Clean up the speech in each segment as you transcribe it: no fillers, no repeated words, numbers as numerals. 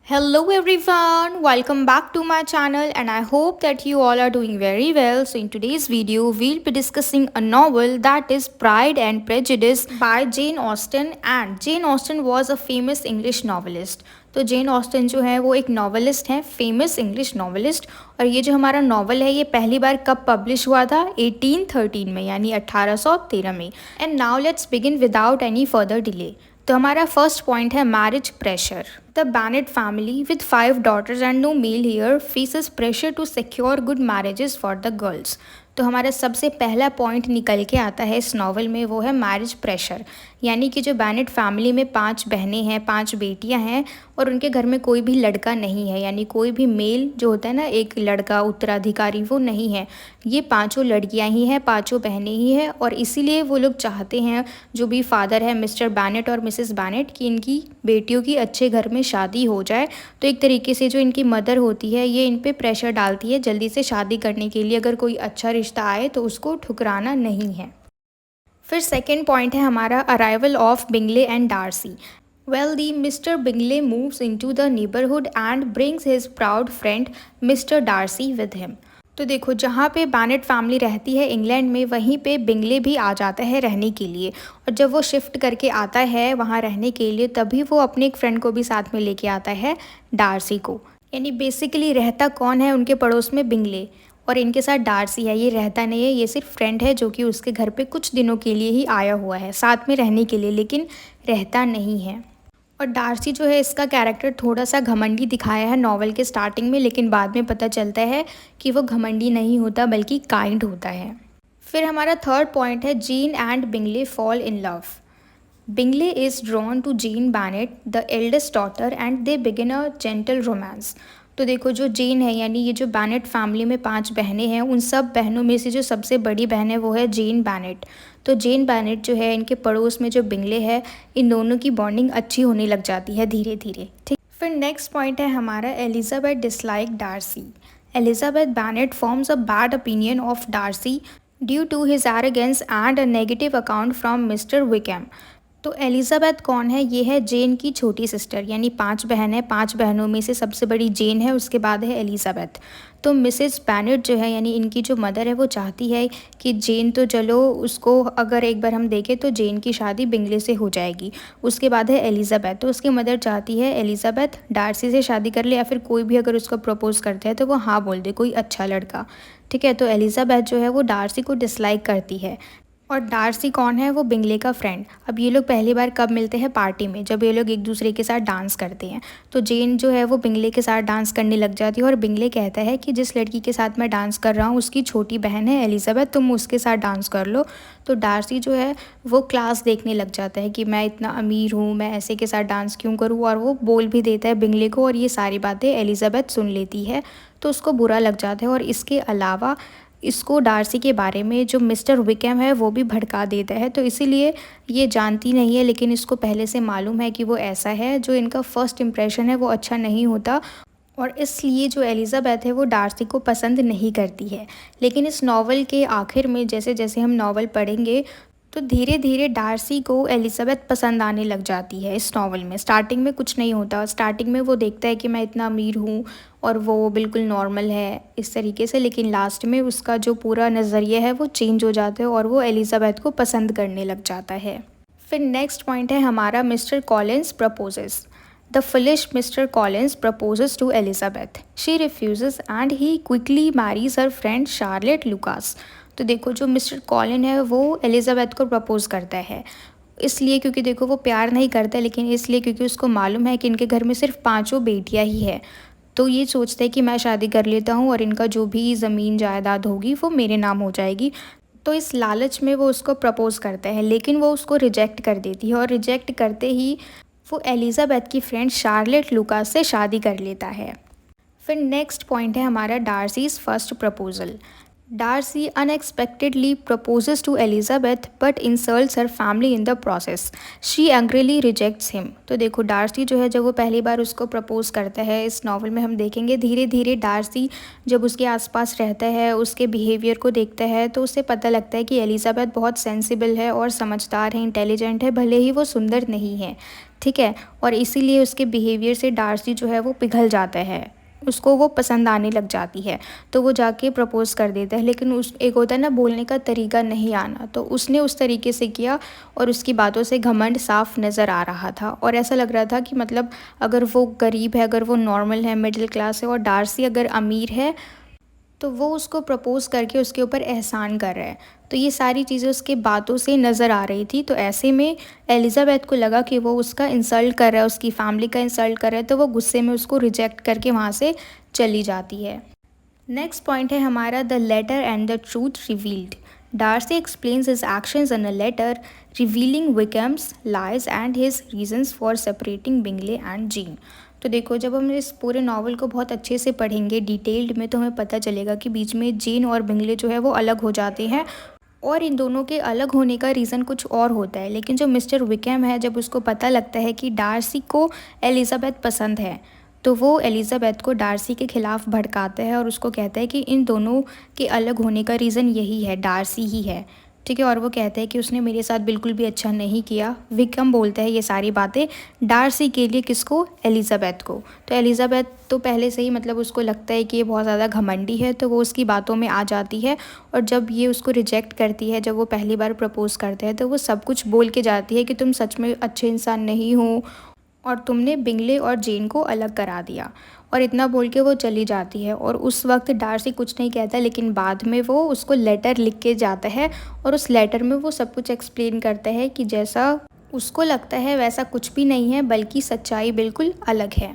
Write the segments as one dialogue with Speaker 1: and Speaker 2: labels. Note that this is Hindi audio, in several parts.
Speaker 1: Hello everyone, welcome back to my channel and I hope that you all are doing very well. So in today's video, we'll be discussing a novel that is Pride and Prejudice by Jane Austen and Jane Austen was a famous English novelist. तो जेन ऑस्टन जो है वो एक नॉवलिस्ट हैं, फेमस इंग्लिश नॉवलिस्ट। और ये जो हमारा नॉवल है ये पहली बार कब पब्लिश हुआ था 1813 में यानी 1813 में। And now let's begin without any further delay. तो हमारा फर्स्ट पॉइंट है marriage pressure. The Bennet family with 5 daughters and no male heir faces pressure to secure good marriages for the girls. तो हमारा सबसे पहला पॉइंट निकल के आता है इस नॉवल में, वो है मैरिज प्रेशर। यानी कि जो बैनेट फैमिली में 5 बहनें हैं, 5 बेटियां हैं और उनके घर में कोई भी लड़का नहीं है, यानी कोई भी मेल जो होता है ना एक लड़का उत्तराधिकारी, वो नहीं है। ये 5 लड़कियां ही हैं, 5 बहनें ही हैं और इसीलिए वो लोग चाहते हैं, जो भी फादर है मिस्टर बैनेट और मिसेस बैनेट, कि इनकी बेटियों की अच्छे घर में शादी हो जाए। तो एक तरीके से जो इनकी मदर होती है ये इन पे प्रेशर डालती है जल्दी से शादी करने के लिए। अगर कोई अच्छा रिश्ता आए तो उसको ठुकराना नहीं है। फिर सेकेंड पॉइंट है हमारा arrival of Bingley and Darcy. Well the Mr Bingley moves into the neighbourhood and brings his proud friend Mr Darcy with him. तो देखो, जहाँ पे बैनेट फैमिली रहती है इंग्लैंड में, वहीं पे बिंगले भी आ जाता है रहने के लिए। और जब वो शिफ्ट करके आता है वहाँ रहने के लिए, तभी वो अपने एक फ्रेंड को भी साथ में लेके आता है, डार्सी को। यानी बेसिकली रहता कौन है उनके पड़ोस में? बिंगले। और इनके साथ डार्सी है, ये रहता नहीं है, ये सिर्फ फ्रेंड है जो कि उसके घर पे कुछ दिनों के लिए ही आया हुआ है साथ में रहने के लिए, लेकिन रहता नहीं है। और डार्सी जो है इसका कैरेक्टर थोड़ा सा घमंडी दिखाया है नॉवल के स्टार्टिंग में, लेकिन बाद में पता चलता है कि वो घमंडी नहीं होता बल्कि काइंड होता है। फिर हमारा थर्ड पॉइंट है Jane and Bingley fall in love. Bingley is drawn to Jane Bennet the eldest daughter and they begin a gentle romance. तो देखो, जो जेन है यानी ये जो बैनेट फैमिली में 5 बहनें हैं, उन सब बहनों में से जो सबसे बड़ी बहन है वो है जेन बैनेट। तो जेन बैनेट जो है, इनके पड़ोस में जो बिंगले है, इन दोनों की बॉन्डिंग अच्छी होने लग जाती है धीरे धीरे। ठीक। फिर नेक्स्ट पॉइंट है हमारा Elizabeth dislike Darcy. Elizabeth Bennet forms a bad opinion of Darcy due to his arrogance and a negative account from Mr Wickham. तो एलिजाबेथ कौन है? ये है जेन की छोटी सिस्टर। यानी 5 बहन है, 5 बहनों में से सबसे बड़ी जेन है, उसके बाद है एलिजाबेथ। तो मिसेस बैनेट जो है यानी इनकी जो मदर है, वो चाहती है कि जेन तो चलो, उसको अगर एक बार हम देखें तो जेन की शादी बिंगले से हो जाएगी। उसके बाद है एलिजाबेथ। तो उसकी मदर चाहती है एलिजाबेथ डार्सी से शादी कर ले, या फिर कोई भी अगर उसको प्रपोज करते हैं तो वो हाँ बोल दे, कोई अच्छा लड़का। ठीक है। तो एलिजाबेथ जो है वो डार्सी को डिसलाइक करती है। और डार्सी कौन है? वो बिंगले का फ्रेंड। अब ये लोग पहली बार कब मिलते हैं? पार्टी में, जब ये लोग एक दूसरे के साथ डांस करते हैं। तो जेन जो है वो बिंगले के साथ डांस करने लग जाती है और बिंगले कहता है कि जिस लड़की के साथ मैं डांस कर रहा हूँ उसकी छोटी बहन है एलिजाबेथ, तुम उसके साथ डांस कर लो। तो डार्सी जो है वो क्लास देखने लग जाता है कि मैं इतना अमीर हूँ, मैं ऐसे के साथ डांस क्यों करूँ, और वो बोल भी देता है बिंगले को। और ये सारी बातें एलिजाबेथ सुन लेती है तो उसको बुरा लग जाता है। और इसके अलावा इसको डार्सी के बारे में जो मिस्टर विकैम है वो भी भड़का देता है। तो इसीलिए ये जानती नहीं है, लेकिन इसको पहले से मालूम है कि वो ऐसा है। जो इनका फर्स्ट इम्प्रेशन है वो अच्छा नहीं होता और इसलिए जो एलिजाबेथ है वो डार्सी को पसंद नहीं करती है। लेकिन इस नॉवल के आखिर में जैसे जैसे हम नॉवल पढ़ेंगे तो धीरे धीरे डार्सी को एलिजाबेथ पसंद आने लग जाती है। इस नॉवल में स्टार्टिंग में कुछ नहीं होता। स्टार्टिंग में वो देखता है कि मैं इतना अमीर हूँ और वो बिल्कुल नॉर्मल है इस तरीके से, लेकिन लास्ट में उसका जो पूरा नज़रिया है वो चेंज हो जाता है और वो एलिजाबेथ को पसंद करने लग जाता है। फिर नेक्स्ट पॉइंट है हमारा mister Collins proposes. The foolish Mr. Collins proposes to Elizabeth. She refuses and he quickly marries her friend Charlotte Lucas. तो देखो, जो मिस्टर कॉलिन है वो एलिजाबेथ को प्रपोज़ करता है, इसलिए क्योंकि देखो वो प्यार नहीं करता, लेकिन इसलिए क्योंकि उसको मालूम है कि इनके घर में सिर्फ 5 बेटियां ही है। तो ये सोचता है कि मैं शादी कर लेता हूँ और इनका जो भी ज़मीन जायदाद होगी वो मेरे नाम हो जाएगी। तो इस लालच में वो उसको प्रपोज़ करता है, लेकिन वो उसको रिजेक्ट कर देती है। और रिजेक्ट करते ही वो एलिजाबेथ की फ्रेंड शार्लेट लुकास से शादी कर लेता है। फिर नेक्स्ट पॉइंट है हमारा Darcy's first proposal. Darcy unexpectedly proposes to Elizabeth but insults her family in the process. She angrily rejects him. तो देखो डार्सी जो है जब वो पहली बार उसको प्रपोज करता है, इस नॉवल में हम देखेंगे धीरे धीरे डार्सी जब उसके आसपास रहता है, उसके बिहेवियर को देखता है तो उसे पता लगता है कि एलिजाबेथ बहुत सेंसिबल है और समझदार है, इंटेलिजेंट है, भले ही वो सुंदर नहीं है, ठीक है। और इसीलिए उसके बिहेवियर से डार्सी जो है वो पिघल जाता है, उसको वो पसंद आने लग जाती है। तो वो जाके प्रपोज़ कर देता है, लेकिन उस एक होता है ना बोलने का तरीका नहीं आना, तो उसने उस तरीके से किया और उसकी बातों से घमंड साफ नज़र आ रहा था और ऐसा लग रहा था कि मतलब अगर वो गरीब है, अगर वो नॉर्मल है, मिडिल क्लास है और डार्सी अगर अमीर है तो वो उसको प्रपोज़ करके उसके ऊपर एहसान कर रहा है। तो ये सारी चीज़ें उसके बातों से नज़र आ रही थी। तो ऐसे में एलिज़ाबेथ को लगा कि वो उसका इंसल्ट कर रहा है, उसकी फैमिली का इंसल्ट कर रहा है, तो वो गुस्से में उसको रिजेक्ट करके वहाँ से चली जाती है। नेक्स्ट पॉइंट है हमारा the letter and the truth revealed. Darcy explains his actions in a letter revealing Wickham's lies and his reasons for separating Bingley and Jane. तो देखो जब हम इस पूरे नावल को बहुत अच्छे से पढ़ेंगे डिटेल्ड में तो हमें पता चलेगा कि बीच में जीन और बिंगले जो है वो अलग हो जाते हैं और इन दोनों के अलग होने का रीज़न कुछ और होता है। लेकिन जो मिस्टर विकम है जब उसको पता लगता है कि डार्सी को एलिज़ाबेथ पसंद है तो वो एलिज़ाबेथ को डार्सी के ख़िलाफ़ भड़काता है और उसको कहता है कि इन दोनों के अलग होने का रीज़न यही है, डार्सी ही है, ठीक है। और वो कहता है कि उसने मेरे साथ बिल्कुल भी अच्छा नहीं किया। विकम बोलता है ये सारी बातें डार्सी के लिए, किसको, एलिज़ाबेथ को। तो एलिज़ाबेथ तो पहले से ही मतलब उसको लगता है कि ये बहुत ज़्यादा घमंडी है, तो वो उसकी बातों में आ जाती है और जब ये उसको रिजेक्ट करती है, जब वो पहली बार प्रपोज़ करते हैं तो वो सब कुछ बोल के जाती है कि तुम सच में अच्छे इंसान नहीं हो और तुमने बिंगले और जेन को अलग करा दिया। और इतना बोल के वो चली जाती है और उस वक्त डार्सी कुछ नहीं कहता, लेकिन बाद में वो उसको लेटर लिख के जाता है और उस लेटर में वो सब कुछ एक्सप्लेन करता है कि जैसा उसको लगता है वैसा कुछ भी नहीं है, बल्कि सच्चाई बिल्कुल अलग है।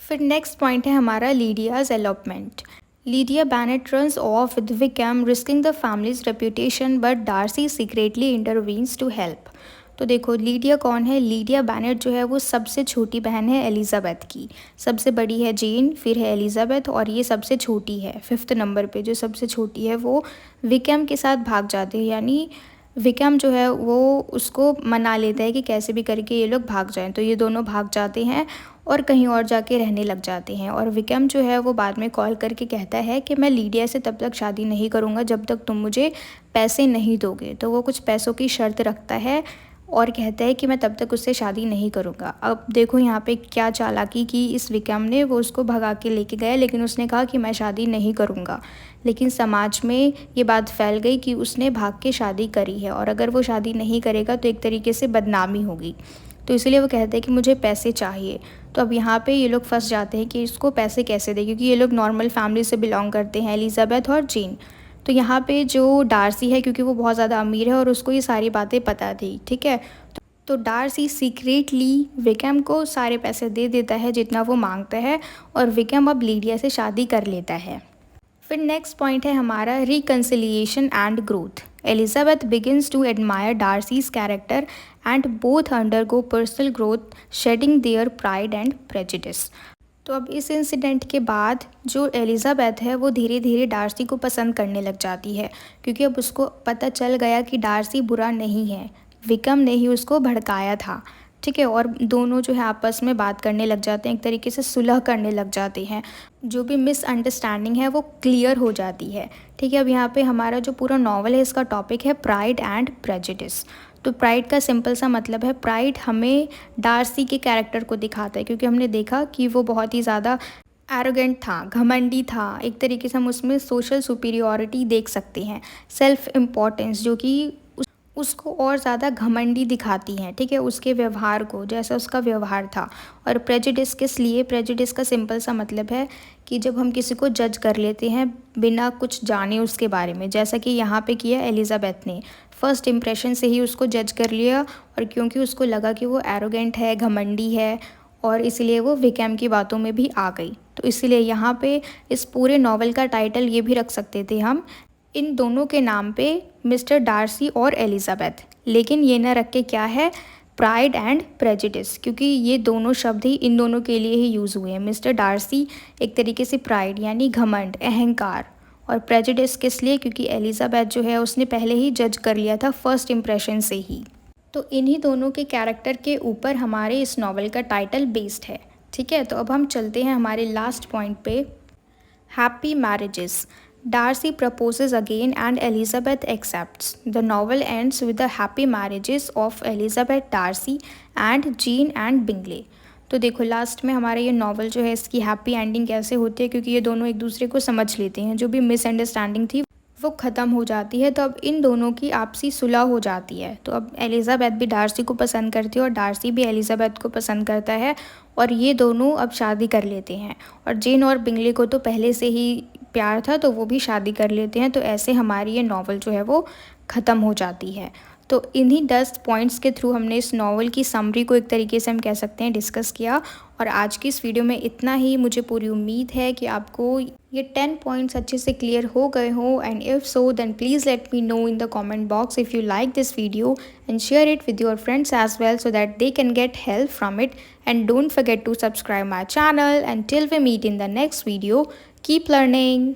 Speaker 1: फिर नेक्स्ट पॉइंट है हमारा Lydia's elopement. Lydia Bennet runs off with Wickham risking the family's reputation but Darcy secretly intervenes to help. तो देखो लीडिया कौन है, लीडिया बैनेट जो है वो सबसे छोटी बहन है एलिज़ाबेथ की। सबसे बड़ी है जेन, फिर है एलिज़ाबेथ और ये सबसे छोटी है, 5th नंबर पे जो सबसे छोटी है वो विकम के साथ भाग जाते हैं। यानी विकम जो है वो उसको मना लेता है कि कैसे भी करके ये लोग भाग जाएं, तो ये दोनों भाग जाते हैं और कहीं और जाके रहने लग जाते हैं। और विकम जो है वो बाद में कॉल करके कहता है कि मैं लीडिया से तब तक शादी नहीं करूँगा जब तक तुम मुझे पैसे नहीं दोगे। तो वो कुछ पैसों की शर्त रखता है और कहता है कि मैं तब तक उससे शादी नहीं करूँगा। अब देखो यहाँ पे क्या चालाकी की इस विकम ने, वो उसको भगा के लेके गया लेकिन उसने कहा कि मैं शादी नहीं करूँगा। लेकिन समाज में ये बात फैल गई कि उसने भाग के शादी करी है और अगर वो शादी नहीं करेगा तो एक तरीके से बदनामी होगी। तो इसलिए वो कहते हैं कि मुझे पैसे चाहिए। तो अब यहाँ पे ये लोग फंस जाते हैं कि इसको पैसे कैसे दें, क्योंकि ये लोग नॉर्मल फैमिली से बिलोंग करते हैं, एलिज़ाबेथ और जीन। तो यहाँ पे जो डार्सी है क्योंकि वो बहुत ज़्यादा अमीर है और उसको ये सारी बातें पता थी, ठीक है। तो डार्सी सीक्रेटली विकम को सारे पैसे दे देता है जितना वो मांगता है और विकम अब लीडिया से शादी कर लेता है। फिर नेक्स्ट पॉइंट है हमारा reconciliation and growth. Elizabeth begins to admire Darcy's character and both undergo personal growth, shedding their pride and prejudice. तो अब इस इंसिडेंट के बाद जो एलिज़ाबेथ है वो धीरे धीरे डार्सी को पसंद करने लग जाती है, क्योंकि अब उसको पता चल गया कि डार्सी बुरा नहीं है, विकम ने ही उसको भड़काया था, ठीक है। और दोनों जो है आपस में बात करने लग जाते हैं, एक तरीके से सुलह करने लग जाते हैं, जो भी मिसअंडरस्टैंडिंग है वो क्लियर हो जाती है, ठीक है। अब यहाँ पे हमारा जो पूरा नॉवल है इसका टॉपिक है प्राइड एंड प्रेजुडिस। तो प्राइड का सिंपल सा मतलब है, प्राइड हमें डार्सी के कैरेक्टर को दिखाता है, क्योंकि हमने देखा कि वो बहुत ही ज़्यादा एरोगेंट था, घमंडी था, एक तरीके से हम उसमें सोशल सुपीरियॉरिटी देख सकते हैं, सेल्फ इम्पोर्टेंस जो कि उसको और ज़्यादा घमंडी दिखाती हैं, ठीक है, उसके व्यवहार को, जैसा उसका व्यवहार था। और प्रेजुडिस किस लिए, प्रेजुडिस का सिंपल सा मतलब है कि जब हम किसी को जज कर लेते हैं बिना कुछ जाने उसके बारे में, जैसा कि यहाँ पे किया एलिज़ाबेथ ने, फर्स्ट इम्प्रेशन से ही उसको जज कर लिया और क्योंकि उसको लगा कि वो एरोगेंट है, घमंडी है, और इसलिए वो विकम की बातों में भी आ गई। तो इसलिए यहाँ पे इस पूरे नावल का टाइटल ये भी रख सकते थे हम, इन दोनों के नाम पे मिस्टर डार्सी और एलिज़ाबेथ, लेकिन ये ना रख के क्या है, प्राइड एंड प्रेजुडिस, क्योंकि ये दोनों शब्द ही इन दोनों के लिए ही यूज़ हुए हैं। मिस्टर डार्सी एक तरीके से प्राइड यानी घमंड, अहंकार, और प्रेजुडिस किस लिए, क्योंकि एलिज़ाबेथ जो है उसने पहले ही जज कर लिया था फर्स्ट इम्प्रेशन से ही। तो इन्हीं दोनों के कैरेक्टर के ऊपर हमारे इस नावल का टाइटल बेस्ड है। ठीक है, तो अब हम चलते हैं हमारे लास्ट पॉइंट पे, happy marriages. Darcy proposes again and Elizabeth accepts. The novel ends with the happy marriages of Elizabeth Darcy and Jean and Bingley. तो देखो लास्ट में हमारा ये नावल जो है इसकी हैप्पी एंडिंग कैसे होती है, क्योंकि ये दोनों एक दूसरे को समझ लेते हैं, जो भी मिसअंडरस्टैंडिंग थी वो ख़त्म हो जाती है। तो अब इन दोनों की आपसी सुलह हो जाती है। तो अब एलिज़ाबेथ भी डार्सी को पसंद करती है और डार्सी भी एलिज़ाबेथ को पसंद करता है और ये दोनों अब शादी कर लेते हैं। और जेन और बिंगले को तो पहले से ही प्यार था तो वो भी शादी कर लेते हैं। तो ऐसे हमारी ये नावल जो है वो ख़त्म हो जाती है। तो इन्हीं 10 पॉइंट्स के थ्रू हमने इस नावल की समरी को एक तरीके से हम कह सकते हैं डिस्कस किया। और आज की इस वीडियो में इतना ही। मुझे पूरी उम्मीद है कि आपको ये 10 पॉइंट्स अच्छे से क्लियर हो गए हो, and if so then please let me know in the comment box if you like this video and share it with your friends as well so that they can get help from it. And don't forget to subscribe my channel. Until we meet in the next video, keep learning.